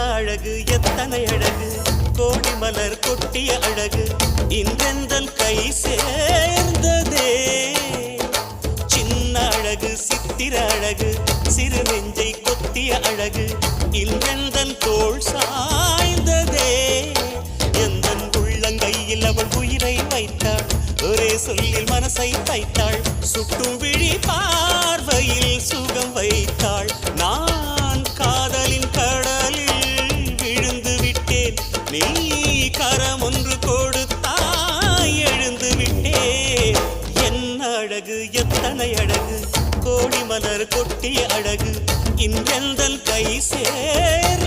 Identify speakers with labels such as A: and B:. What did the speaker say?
A: அழகு எத்தனை அழகு கோடி மலர் கொட்டிய அழகு இன்றெந்தன் கை சேர்ந்ததே சின்ன அழகு சித்திர அழகு சிறு நெஞ்சை கொத்திய அழகு இன்றெந்தன் தோள் சாய்ந்ததே எந்தன் உள்ளங்கையில் அவள் உயிரை வைத்தாள் ஒரே சொல்லில் மனசை தைத்தாள் சுட்டும் விழி பார்வையில் சுகம் வைத்தாள் நான் காதலின் கடலில் விழுந்து விட்டேன் நீ கரம் ஒன்று கொடுத்தாய் எழுந்து விட்டேன் என்ன அழகு எத்தனை அழகு கோடி மலர் கொட்டிய அழகு இன்றெந்தன் கை சேர்